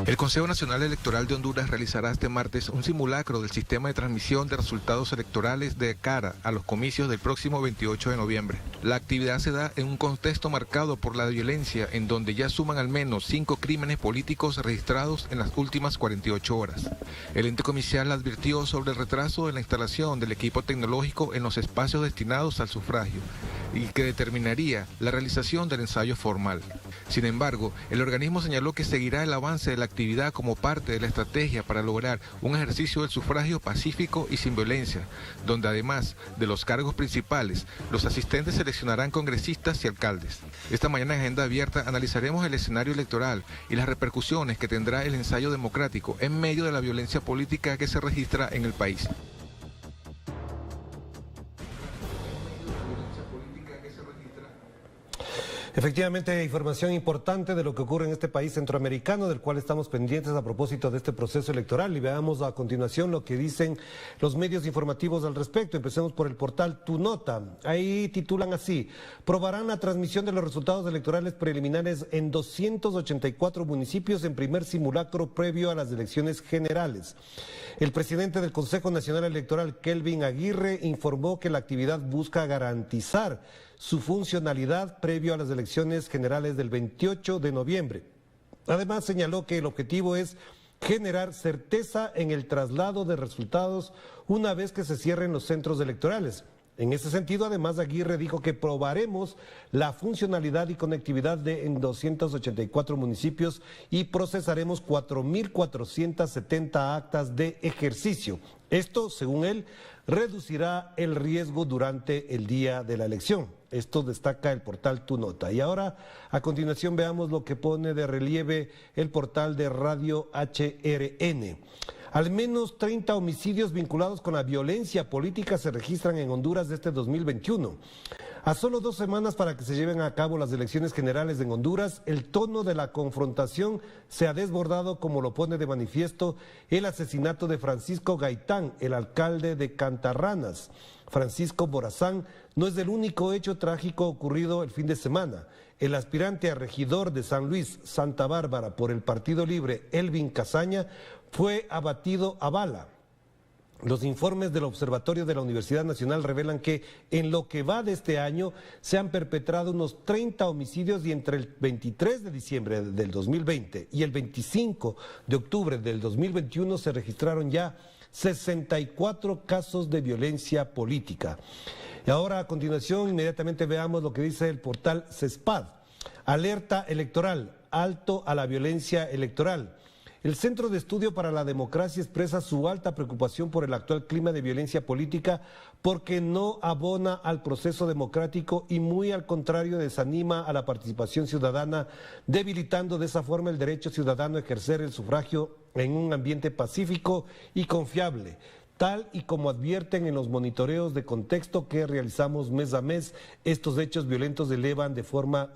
El Consejo Nacional Electoral de Honduras realizará este martes un simulacro del sistema de transmisión de resultados electorales de cara a los comicios del próximo 28 de noviembre. La actividad se da en un contexto marcado por la violencia, en donde ya suman al menos 5 crímenes políticos registrados en las últimas 48 horas. El ente comicial advirtió sobre el retraso en la instalación del equipo tecnológico en los espacios destinados al sufragio y que determinaría la realización del ensayo formal. Sin embargo, el organismo señaló que seguirá el avance de la actividad como parte de la estrategia para lograr un ejercicio del sufragio pacífico y sin violencia, donde además de los cargos principales, los asistentes seleccionarán congresistas y alcaldes. Esta mañana en Agenda Abierta analizaremos el escenario electoral y las repercusiones que tendrá el ensayo democrático en medio de la violencia política que se registra en el país. Efectivamente, información importante de lo que ocurre en este país centroamericano, del cual estamos pendientes a propósito de este proceso electoral. Y veamos a continuación lo que dicen los medios informativos al respecto. Empecemos por el portal Tu Nota. Ahí titulan así: probarán la transmisión de los resultados electorales preliminares en 284 municipios en primer simulacro previo a las elecciones generales. El presidente del Consejo Nacional Electoral, Kelvin Aguirre, informó que la actividad busca garantizar su funcionalidad previo a las elecciones generales del 28 de noviembre. Además, señaló que el objetivo es generar certeza en el traslado de resultados una vez que se cierren los centros electorales. En ese sentido, además, Aguirre dijo que probaremos la funcionalidad y conectividad en 284 municipios y procesaremos 4.470 actas de ejercicio. Esto, según él, reducirá el riesgo durante el día de la elección. Esto destaca el portal Tu Nota. Y ahora, a continuación, veamos lo que pone de relieve el portal de Radio HRN. Al menos 30 homicidios vinculados con la violencia política se registran en Honduras de este 2021. A solo 2 semanas para que se lleven a cabo las elecciones generales en Honduras, el tono de la confrontación se ha desbordado, como lo pone de manifiesto el asesinato de Francisco Gaitán, el alcalde de Cantarranas. Francisco Morazán no es el único hecho trágico ocurrido el fin de semana. El aspirante a regidor de San Luis, Santa Bárbara, por el Partido Libre, Elvin Casaña, fue abatido a bala. Los informes del Observatorio de la Universidad Nacional revelan que en lo que va de este año se han perpetrado unos 30 homicidios y entre el 23 de diciembre del 2020 y el 25 de octubre del 2021 se registraron ya 64 casos de violencia política. Y ahora, a continuación, inmediatamente veamos lo que dice el portal CESPAD. Alerta electoral, alto a la violencia electoral. El Centro de Estudio para la Democracia expresa su alta preocupación por el actual clima de violencia política porque no abona al proceso democrático y muy al contrario desanima a la participación ciudadana, debilitando de esa forma el derecho ciudadano a ejercer el sufragio en un ambiente pacífico y confiable. Tal y como advierten en los monitoreos de contexto que realizamos mes a mes, estos hechos violentos se elevan de forma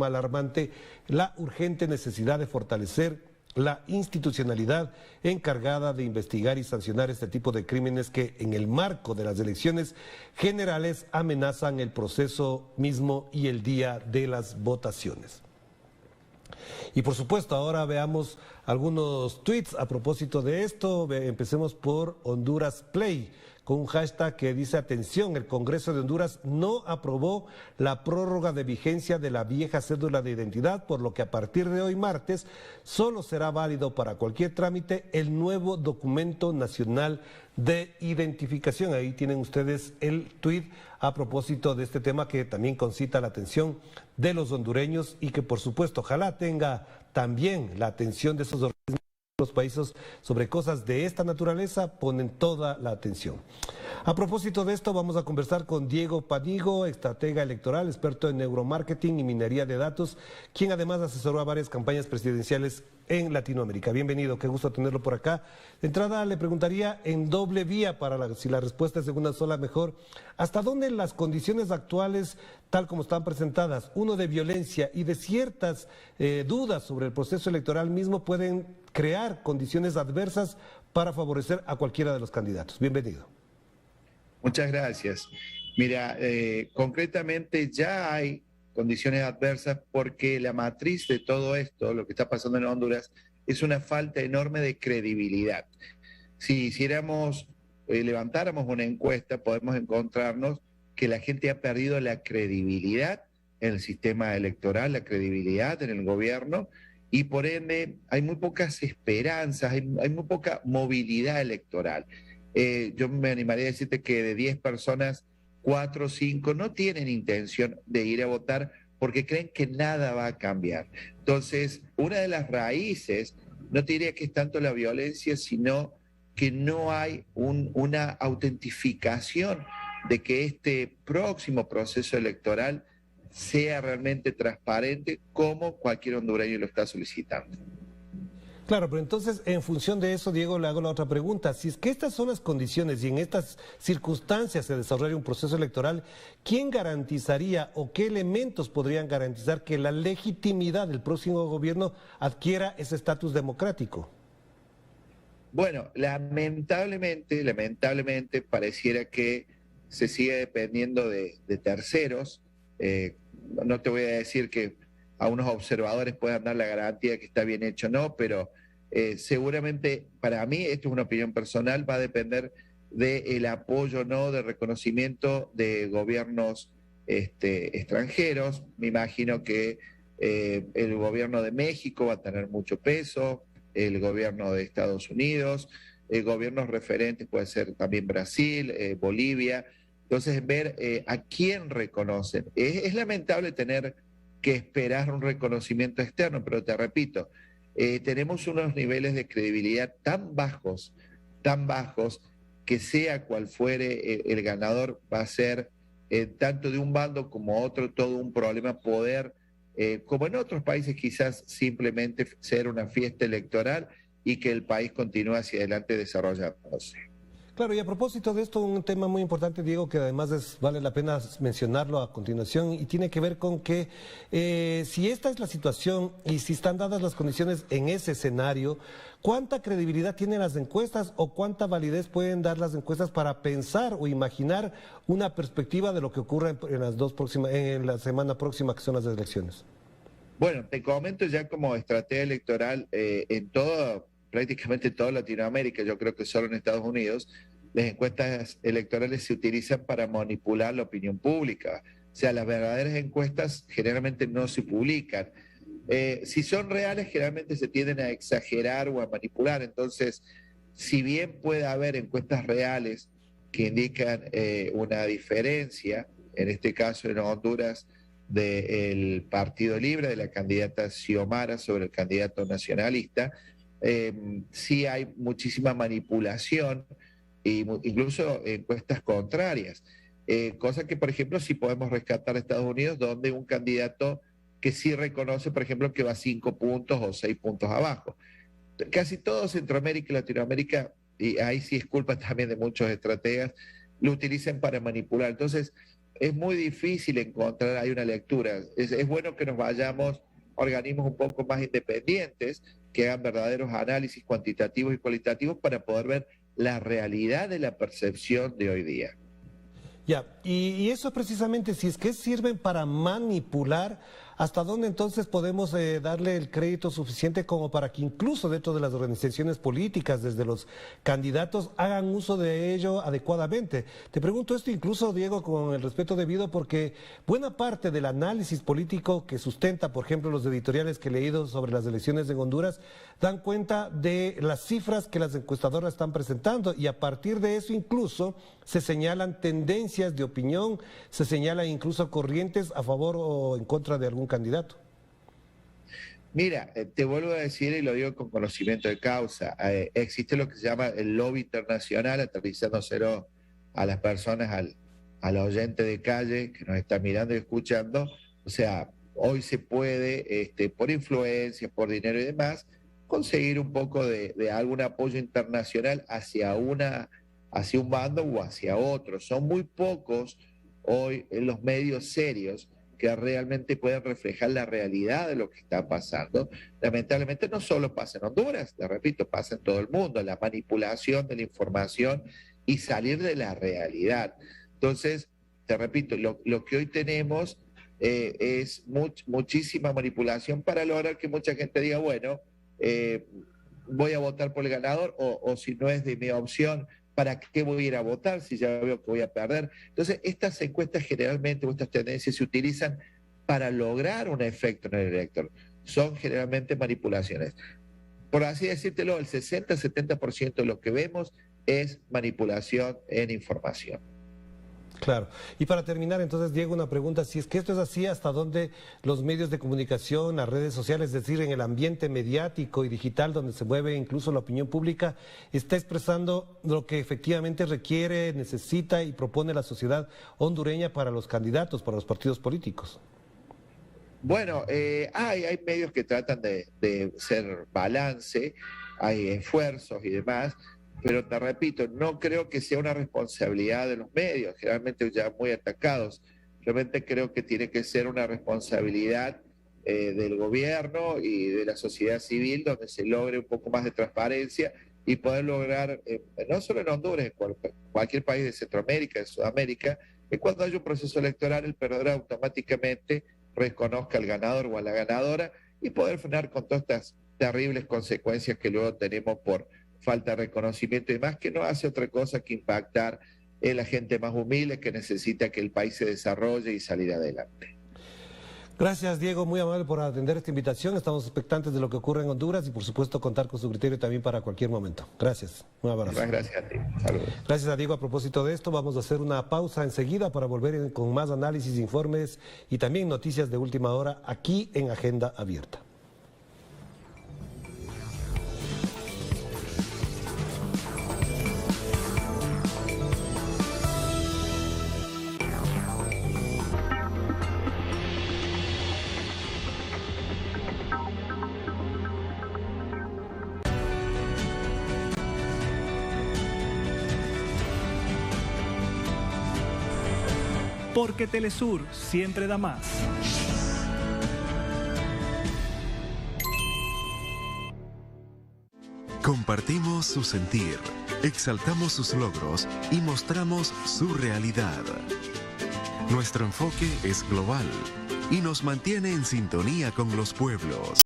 alarmante la urgente necesidad de fortalecer la institucionalidad encargada de investigar y sancionar este tipo de crímenes que en el marco de las elecciones generales amenazan el proceso mismo y el día de las votaciones. Y por supuesto, ahora veamos algunos tweets a propósito de esto. Empecemos por Honduras Play, con un hashtag que dice: atención, el Congreso de Honduras no aprobó la prórroga de vigencia de la vieja cédula de identidad, por lo que a partir de hoy martes solo será válido para cualquier trámite el nuevo documento nacional de identificación. Ahí tienen ustedes el tuit a propósito de este tema que también concita la atención de los hondureños y que por supuesto ojalá tenga también la atención de esos organismos. Los países sobre cosas de esta naturaleza ponen toda la atención. A propósito de esto, vamos a conversar con Diego Panigo, estratega electoral, experto en neuromarketing y minería de datos, quien además asesoró a varias campañas presidenciales en Latinoamérica. Bienvenido, qué gusto tenerlo por acá. De entrada le preguntaría en doble vía, si la respuesta es en una sola mejor, ¿hasta dónde las condiciones actuales, tal como están presentadas, uno de violencia y de ciertas dudas sobre el proceso electoral mismo, pueden crear condiciones adversas para favorecer a cualquiera de los candidatos? Bienvenido. Muchas gracias. Mira, concretamente ya hay condiciones adversas porque la matriz de todo esto, lo que está pasando en Honduras, es una falta enorme de credibilidad. Si hiciéramos, levantáramos una encuesta, podemos encontrarnos que la gente ha perdido la credibilidad en el sistema electoral, la credibilidad en el gobierno, y por ende hay muy pocas esperanzas, hay muy poca movilidad electoral. Yo me animaría a decirte que de 10 personas, 4 o 5 no tienen intención de ir a votar porque creen que nada va a cambiar. Entonces, una de las raíces, no te diría que es tanto la violencia, sino que no hay una autentificación de que este próximo proceso electoral sea realmente transparente como cualquier hondureño lo está solicitando. Claro, pero entonces, en función de eso, Diego, le hago la otra pregunta. Si es que estas son las condiciones y en estas circunstancias se desarrolla un proceso electoral, ¿quién garantizaría o qué elementos podrían garantizar que la legitimidad del próximo gobierno adquiera ese estatus democrático? Bueno, lamentablemente pareciera que se sigue dependiendo de terceros. No te voy a decir que a unos observadores puedan dar la garantía de que está bien hecho o no, pero seguramente para mí, esto es una opinión personal, va a depender del apoyo o no, del reconocimiento de gobiernos extranjeros. Me imagino que el gobierno de México va a tener mucho peso, el gobierno de Estados Unidos, gobiernos referentes puede ser también Brasil, Bolivia. Entonces, ver a quién reconocen. Es lamentable tener que esperar un reconocimiento externo, pero te repito, tenemos unos niveles de credibilidad tan bajos, que sea cual fuere el ganador, va a ser tanto de un bando como otro todo un problema poder, como en otros países quizás simplemente ser una fiesta electoral y que el país continúe hacia adelante desarrollándose. Claro, y a propósito de esto, un tema muy importante, Diego, que además vale la pena mencionarlo a continuación, y tiene que ver con que si esta es la situación y si están dadas las condiciones en ese escenario, ¿cuánta credibilidad tienen las encuestas o cuánta validez pueden dar las encuestas para pensar o imaginar una perspectiva de lo que ocurra en la semana próxima, que son las elecciones? Bueno, te comento ya como estrategia electoral prácticamente toda Latinoamérica, yo creo que solo en Estados Unidos, las encuestas electorales se utilizan para manipular la opinión pública. O sea, las verdaderas encuestas generalmente no se publican. Si son reales, generalmente se tienden a exagerar o a manipular. Entonces, si bien puede haber encuestas reales que indican una diferencia, en este caso en Honduras, del Partido Libre, de la candidata Xiomara sobre el candidato nacionalista, sí hay muchísima manipulación e incluso encuestas contrarias, cosa que por ejemplo sí podemos rescatar a Estados Unidos, donde un candidato que sí reconoce por ejemplo que va 5 puntos o 6 puntos abajo. Casi todo Centroamérica y Latinoamérica, y ahí sí es culpa también de muchos estrategas, lo utilizan para manipular. Entonces es muy difícil encontrar ahí una lectura. Es bueno que nos vayamos a organismos un poco más independientes, que hagan verdaderos análisis cuantitativos y cualitativos para poder ver la realidad de la percepción de hoy día. Ya, y eso precisamente, si es que sirven para manipular, ¿hasta dónde entonces podemos darle el crédito suficiente como para que incluso dentro de las organizaciones políticas, desde los candidatos, hagan uso de ello adecuadamente? Te pregunto esto incluso, Diego, con el respeto debido, porque buena parte del análisis político que sustenta, por ejemplo, los editoriales que he leído sobre las elecciones en Honduras, dan cuenta de las cifras que las encuestadoras están presentando, y a partir de eso incluso se señalan tendencias de opinión, se señalan incluso corrientes a favor o en contra de algún candidato. Mira, te vuelvo a decir y lo digo con conocimiento de causa, existe lo que se llama el lobby internacional, aterrizándoselo a las personas, al oyente de calle que nos está mirando y escuchando. O sea, hoy se puede, por influencia, por dinero y demás, conseguir un poco de algún apoyo internacional hacia un bando o hacia otro. Son muy pocos hoy en los medios serios que realmente pueden reflejar la realidad de lo que está pasando. Lamentablemente no solo pasa en Honduras, te repito, pasa en todo el mundo, la manipulación de la información y salir de la realidad. Entonces, te repito, lo que hoy tenemos es muchísima manipulación para lograr que mucha gente diga, bueno, voy a votar por el ganador, o si no es de mi opción, ¿para qué voy a ir a votar si ya veo que voy a perder? Entonces, estas encuestas generalmente, o estas tendencias se utilizan para lograr un efecto en el elector. Son generalmente manipulaciones. Por así decírtelo, el 60-70% de lo que vemos es manipulación en información. Claro. Y para terminar, entonces, Diego, una pregunta. Si es que esto es así, ¿hasta dónde los medios de comunicación, las redes sociales, es decir, en el ambiente mediático y digital donde se mueve incluso la opinión pública, está expresando lo que efectivamente requiere, necesita y propone la sociedad hondureña para los candidatos, para los partidos políticos? Bueno, hay medios que tratan de ser balance, hay esfuerzos y demás, pero te repito, no creo que sea una responsabilidad de los medios, generalmente ya muy atacados. Realmente creo que tiene que ser una responsabilidad del gobierno y de la sociedad civil, donde se logre un poco más de transparencia y poder lograr, no solo en Honduras, en cualquier país de Centroamérica, de Sudamérica, que cuando haya un proceso electoral, el perdedor automáticamente reconozca al ganador o a la ganadora y poder frenar con todas estas terribles consecuencias que luego tenemos por falta de reconocimiento y demás, que no hace otra cosa que impactar en la gente más humilde que necesita que el país se desarrolle y salir adelante. Gracias, Diego, muy amable por atender esta invitación. Estamos expectantes de lo que ocurre en Honduras y, por supuesto, contar con su criterio también para cualquier momento. Gracias, un abrazo. Muchas gracias a ti. Saludos. Gracias a Diego. A propósito de esto, vamos a hacer una pausa enseguida para volver con más análisis, informes y también noticias de última hora aquí en Agenda Abierta. Porque Telesur siempre da más. Compartimos su sentir, exaltamos sus logros y mostramos su realidad. Nuestro enfoque es global y nos mantiene en sintonía con los pueblos.